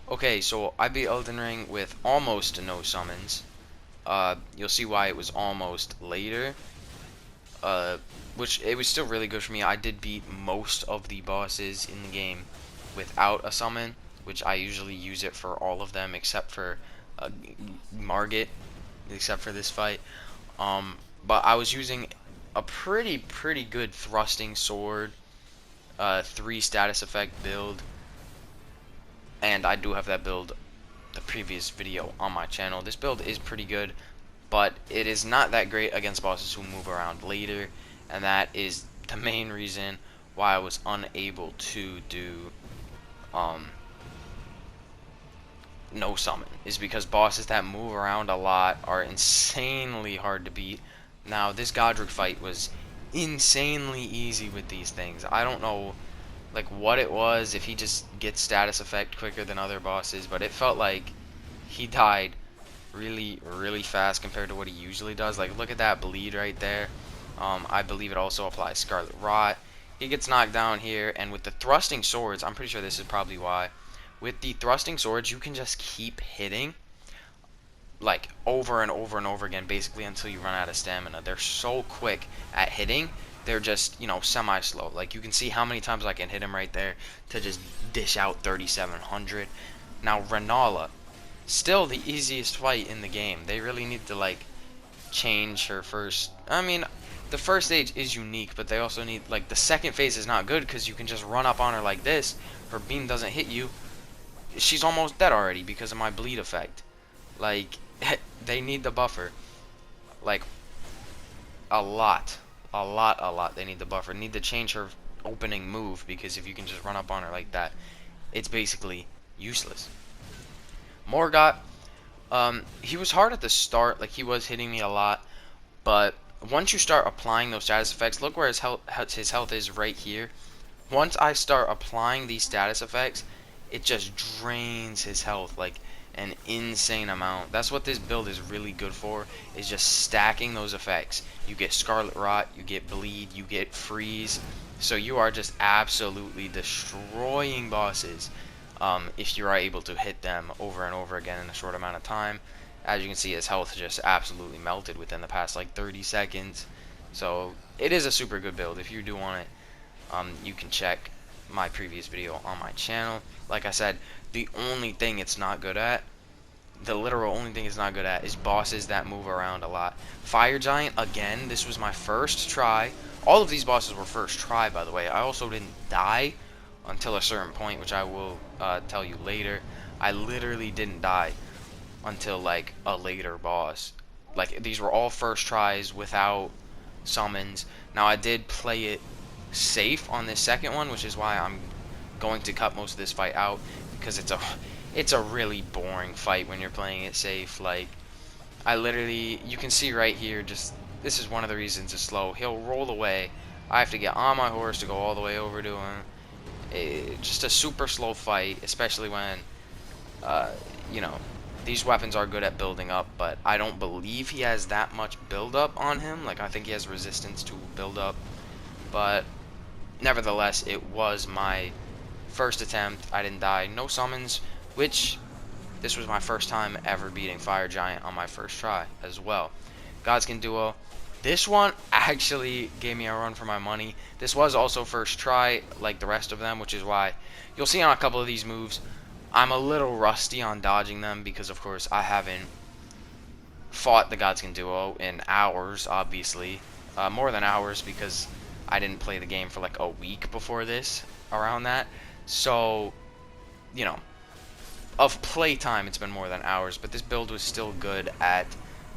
Okay, so I beat Elden Ring with almost no summons. You'll see why it was almost later. Uh, which it was still really good for me. I did beat most of the bosses in the game without a summon, which I usually use it for all of them except for uh, Margit, except for this fight. But I was using a pretty good thrusting sword, 3 status effect build, and I do have that build the previous video on my channel. This build is pretty good, but it is not that great against bosses who move around later, and that is the main reason why I was unable to do no summon, is because bosses that move around a lot are insanely hard to beat. Now this Godric fight was insanely easy with these things. I don't know like what it was, if he just gets status effect quicker than other bosses, but it felt like he died really fast compared to what he usually does. Like, look at that bleed right there. I believe it also applies Scarlet Rot. He gets knocked down here, and with the thrusting swords, I'm pretty sure this is probably why. With the thrusting swords, you can just keep hitting, like, over and over and over again, basically until you run out of stamina. They're so quick at hitting, they're just, semi-slow. Like, you can see how many times I can hit him right there to just dish out 3,700. Now, Renala, still the easiest fight in the game. They really need to, like, change her first. I mean, the first stage is unique, but they also need, like, the second phase is not good because you can just run up on her like this. Her beam doesn't hit you. She's almost dead already because of my bleed effect. Like, they need the buffer. Like, a lot. A lot. They need the buffer. Need to change her opening move, because if you can just run up on her like that, it's basically useless. Morgott, he was hard at the start. Like, he was hitting me a lot, but once you start applying those status effects, look where his health is right here. Once I start applying these status effects, it just drains his health like an insane amount. That's what this build is really good for, is just stacking those effects. You get Scarlet Rot, you get Bleed, you get Freeze. So you are just absolutely destroying bosses if you are able to hit them over and over again in a short amount of time. As you can see, his health just absolutely melted within the past like 30 seconds. So it is a super good build. If you do want it, you can check my previous video on my channel. Like I said, the only thing it's not good at, the literal only thing it's not good at, is bosses that move around a lot. Fire Giant, again, this was my first try. All of these bosses were first try, by the way. I also didn't die until a certain point, which I will tell you later. I literally didn't die until like a later boss. Like, these were all first tries without summons. Now, I did play it safe on this second one, which is why I'm going to cut most of this fight out, because it's a really boring fight when you're playing it safe. Like, I literally, you can see right here, just this is one of the reasons it's slow. He'll roll away. I have to get on my horse to go all the way over to him. Just a super slow fight, especially when you know, these weapons are good at building up, but I don't believe he has that much build up on him. Like, I think he has resistance to build up, but nevertheless, it was my first attempt. I didn't die. No summons, which this was my first time ever beating Fire Giant on my first try as well. Godskin Duo. This one actually gave me a run for my money. This was also first try like the rest of them, which is why you'll see on a couple of these moves I'm a little rusty on dodging them, because of course I haven't fought the Godskin Duo in hours, obviously. More than hours, because I didn't play the game for like a week before this, around that. So, you know, of playtime it's been more than hours, but this build was still good at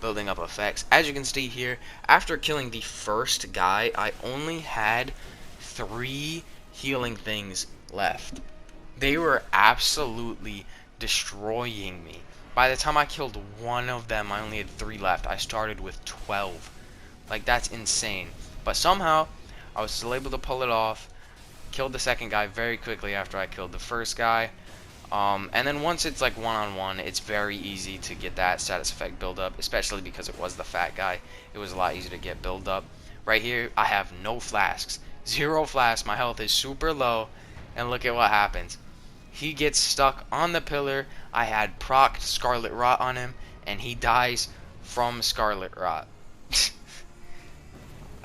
building up effects. As you can see here, after killing the first guy, I only had 3 healing things left. They were absolutely destroying me. By the time I killed one of them, I only had 3 left. I started with 12. Like, that's insane. But somehow, I was still able to pull it off. Killed the second guy very quickly after I killed the first guy. And then once it's like one-on-one, it's very easy to get that status effect build up, especially because it was the fat guy. It was a lot easier to get build up. Right here, I have no flasks. 0 flasks. My health is super low. And look at what happens. He gets stuck on the pillar. I had procced Scarlet Rot on him, and he dies from Scarlet Rot.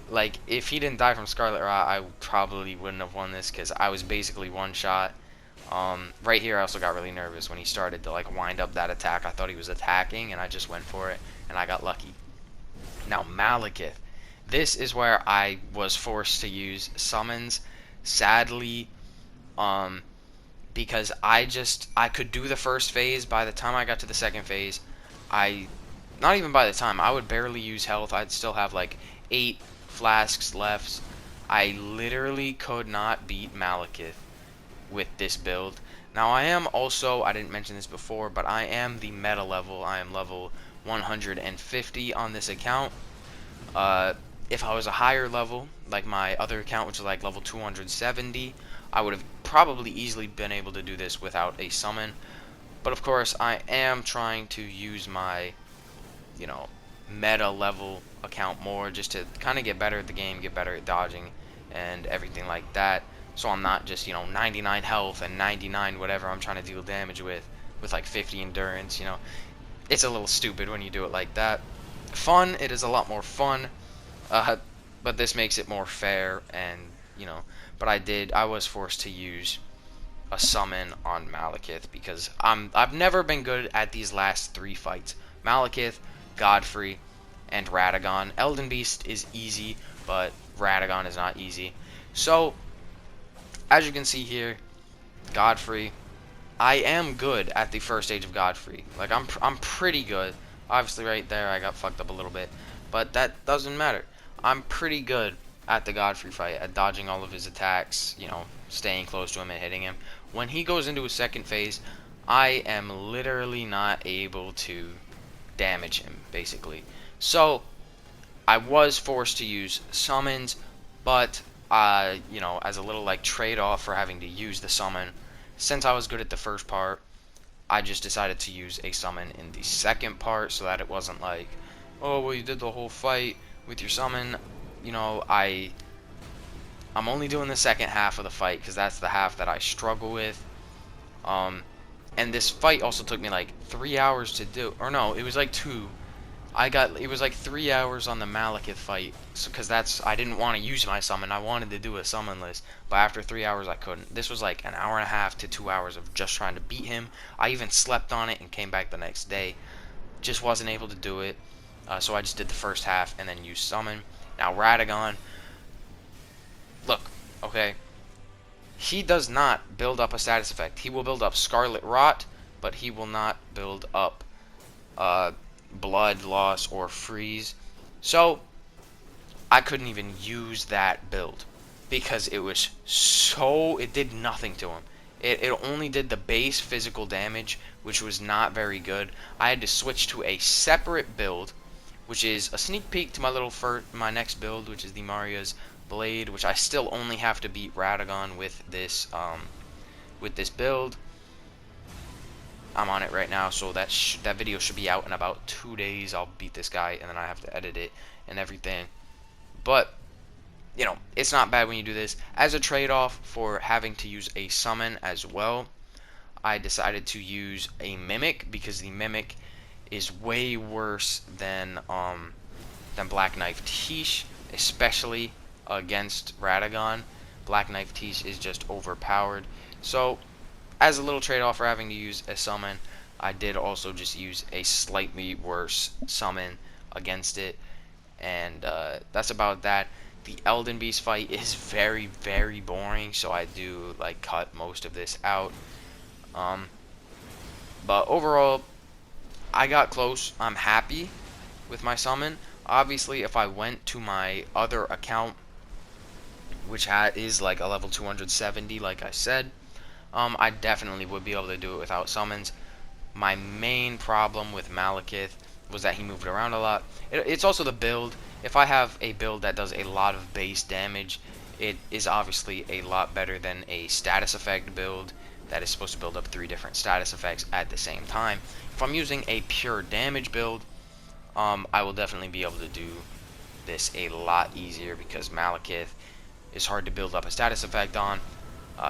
Like, if he didn't die from Scarlet Rot, I probably wouldn't have won this, because I was basically one shot. Right here, I also got really nervous when he started to, like, wind up that attack. I thought he was attacking, and I just went for it, and I got lucky. Now, Malekith. This is where I was forced to use summons. Sadly, because I could do the first phase. By the time I got to the second phase, not even by the time, I would barely use health. I'd still have like 8 flasks left. I literally could not beat Malekith with this build. Now I didn't mention this before, but I am the meta level. I am level 150 on this account. If I was a higher level, like my other account, which is like level 270, I would have probably easily been able to do this without a summon. But of course, I am trying to use my, meta level account more, just to kind of get better at the game, get better at dodging and everything like that. So I'm not just, 99 health and 99 whatever I'm trying to deal damage with like 50 endurance, It's a little stupid when you do it like that. Fun, it is a lot more fun. But this makes it more fair, and but I was forced to use a summon on Malekith because I've never been good at these last 3 fights. Malekith, Godfrey, and Radagon. Elden Beast is easy, but Radagon is not easy. So as you can see here, Godfrey, I am good at the first stage of Godfrey. Like I'm pretty good. Obviously right there I got fucked up a little bit, but that doesn't matter. I'm pretty good at the Godfrey fight, at dodging all of his attacks, staying close to him and hitting him. When he goes into his second phase, I am literally not able to damage him, basically. So, I was forced to use summons, but, as a little, like, trade-off for having to use the summon, since I was good at the first part, I just decided to use a summon in the second part, so that it wasn't like, oh, well, you did the whole fight with your summon. I'm only doing the second half of the fight because that's the half that I struggle with. And this fight also took me like 3 hours to do, or no, it was like 2. It was like 3 hours on the Malekith fight, because I didn't want to use my summon. I wanted to do a summon list, but after 3 hours I couldn't. This was like an hour and a half to 2 hours of just trying to beat him. I even slept on it and came back the next day. Just wasn't able to do it. So I just did the first half and then used summon. Now Radagon, look, okay, he does not build up a status effect. He will build up Scarlet Rot, but he will not build up Blood Loss or Freeze. So I couldn't even use that build because it did nothing to him. It only did the base physical damage, which was not very good. I had to switch to a separate build, which is a sneak peek to my next build, which is the Maria's Blade, which I still only have to beat Radagon with this build. I'm on it right now, so that video should be out in about 2 days. I'll beat this guy, and then I have to edit it and everything. But it's not bad when you do this. As a trade-off for having to use a summon as well, I decided to use a Mimic, because the Mimic is way worse than Black Knife Tiche, especially against Radagon. Black Knife Tiche is just overpowered. So, as a little trade-off for having to use a summon, I did also just use a slightly worse summon against it, and that's about that. The Elden Beast fight is very, very boring, so I do like cut most of this out. But overall, I got close. I'm happy with my summon. Obviously, if I went to my other account, which is like a level 270, like I said, I definitely would be able to do it without summons. My main problem with Malekith was that he moved around a lot. It's also the build. If I have a build that does a lot of base damage, it is obviously a lot better than a status effect build that is supposed to build up 3 different status effects at the same time. If I'm using a pure damage build, I will definitely be able to do this a lot easier, because Malekith is hard to build up a status effect on.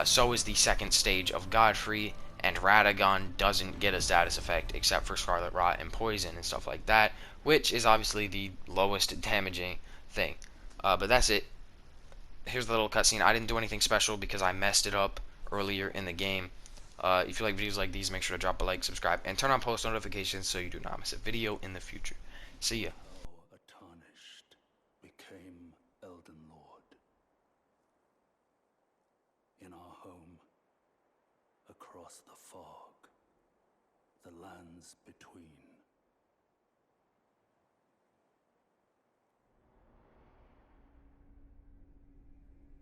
So is the second stage of Godfrey, and Radagon doesn't get a status effect except for Scarlet Rot and Poison and stuff like that, which is obviously the lowest damaging thing. But that's it. Here's the little cutscene. I didn't do anything special because I messed it up earlier in the game. If you like videos like these, make sure to drop a like, subscribe, and turn on post notifications so you do not miss a video in the future. See ya. How a tarnished became Elden Lord. In our home, across the fog, the lands between.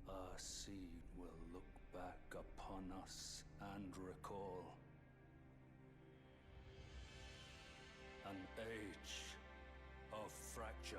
Our seed will look back upon us and recall an age of fracture.